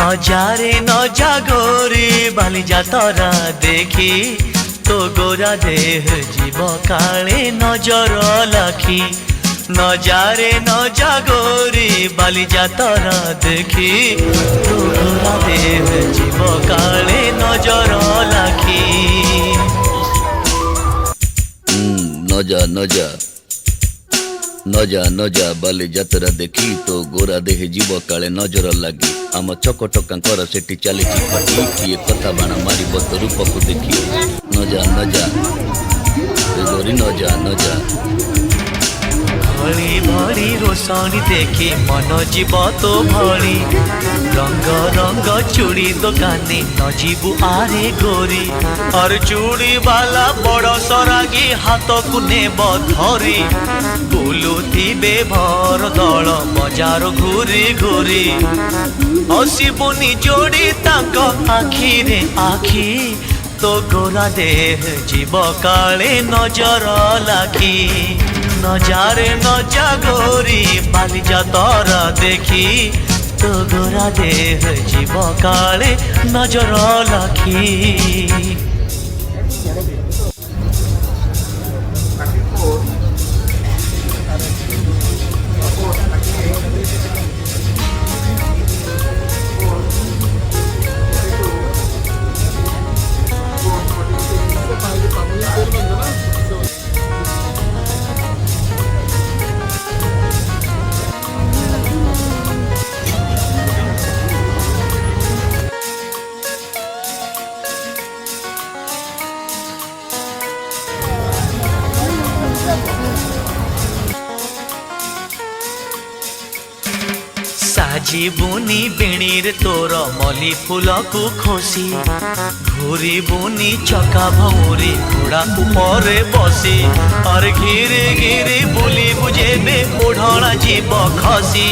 नजारे नजा गोरी बाली जातरा देखी तो गोरा देह जीव काले नजर लाखी। नजारे नजा गोरी बाली जातरा देखी तो गोरा देह जीव काले नजर लाखी। नजा नजा नजा नजा बाली जातरा देखी तो गोरा देह जीव काले नजर लगी। आम चकटकांकर सेठी चली पाटी किए कथा बाण मार तो रूप को देखी। नजा नजा गोरी नजा नजा भली भली रोशनी देखी मन जीव तो भली। रंग रंग चूड़ी दुकानी न जीवु आरे गोरी। और चूड़ी वाला बड़ सरागी हाथ को नेब धरी। बुलुथिबे भर दल बजार घूरी घूरी। हसिबुनी जोड़ी ताक आखि रे आखि तो गोरा देह जीव काले नजर लाखी। नजारे नजा गोरी बाली जातरा देखी तो गोरा देह जीव काले नजर लाखी। साजिबुनी बेणीर तोर मली फूल को खोसी। घूरी बुनी चका भौरी घोड़ा ऊपर बसी। और घिरी घिरी बुली बुझेबे ओढ़ना जीव खसी।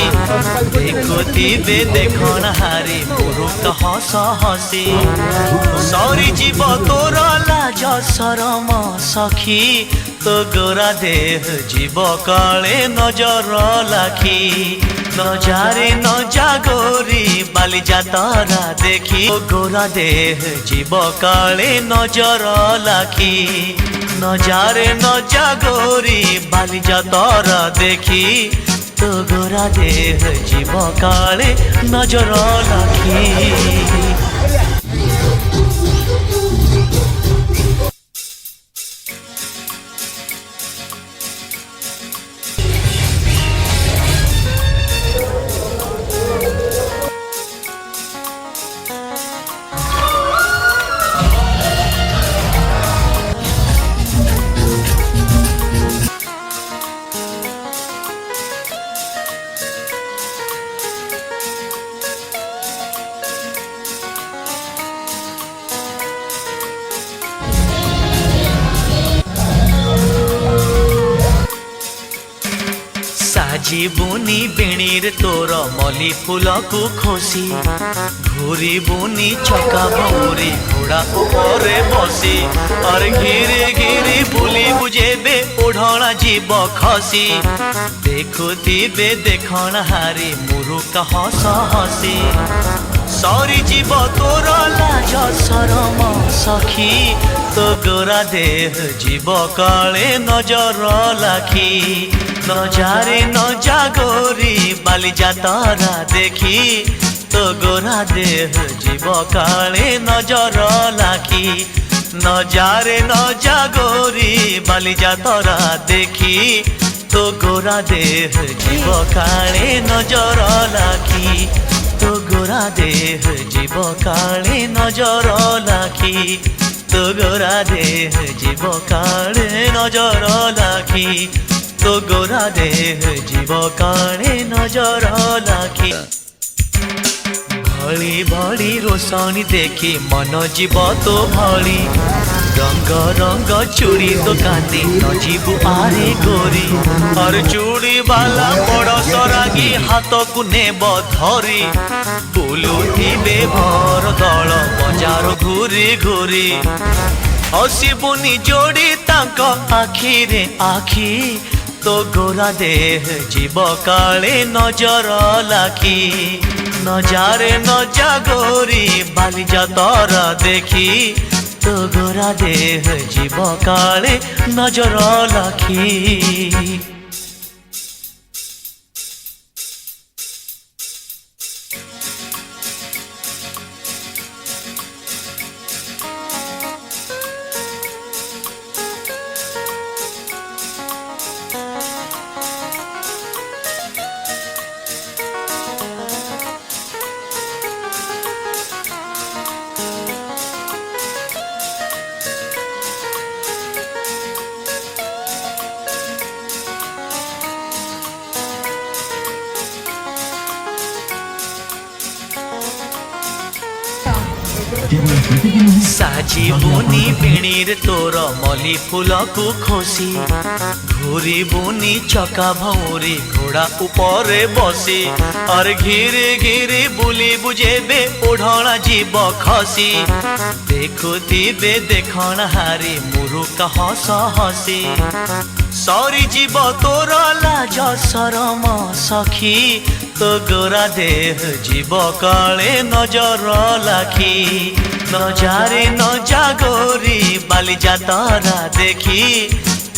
देखुथिबे देखण हारी मुरुक हस हसी। सरी जीव तोर लाज शरम सखी तो गोरा देह जीव काले नजर लाखी। नजारे नजा गोरी बाली जातरा देखी तो गोरा देह जीव काले नजर लाखी। नजारे नजा गोरी बाली जातरा देखी तो गोरा देह जीव काले नजर लाखी। साजिबुनी बेणीर तोर मली फूल को खोसी। घूरी बुनी चका भौरी घोड़ा ऊपर बसी। और घिरी घिरी बुली बुझेबे ओढ़ना जीव खसी। देखुथिबे देखण हारी मुरुक हस हसी। सरी जीव तोर लाज शरम सखी तो गोरा देह जीव काले नजर लाखी। नजारे नजा गोरी बाली जातरा देखी तो गोरा देह जीव काले नजर लाखी। नजारे नजा गोरी बाली जातरा देखी तो गोरा देह जीव काले नजर लाखी। तो गोरा देह जीव काले नजर लाखी। तो गोरा देह जीव काले नजर लाखी। तो गोरा देह जीव काले नजर लाखी। भली भली रोशनी देखी मन जीव तो भली। रंग रंग चूड़ी दुकानी न जीवु आरे गोरी। और चूड़ी वाला बड़ सरागी हाथ को नेब धरी। बुलुथिबे भर दल बजार घूरी घूरी। हसिबुनी जोड़ी ताक आखि रे आखि तो गोरा देह जीव काले नजर लाखी। নজারে নজা গোরি বালিজা তরা দেখি তো গোরা দেহ জীব কালে নজর লাখি সাজিবুনি বেণীর তোর মলি ফুলকু খোসি ঘুরিবুনি চকা ভৌরি ঘোড়া উপরে বসি আর ঘিরে ঘিরে বুলিবু যেবে ওঢ়ଣା জীব খসি দেখুথিবে দেখଣା হারি মুরুকা হস হসি সরি জীব তোর লাজ শরম সখী তো গোরা দেহ জীব কালে নজর লাখি নজারে নজা গোরি বালিজা তরা দেখি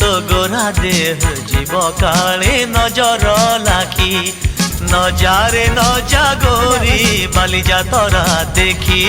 তো গোরা দেহ জীব কালে নজর লাখি নজারে নজা গোরি বালিজা তরা দেখি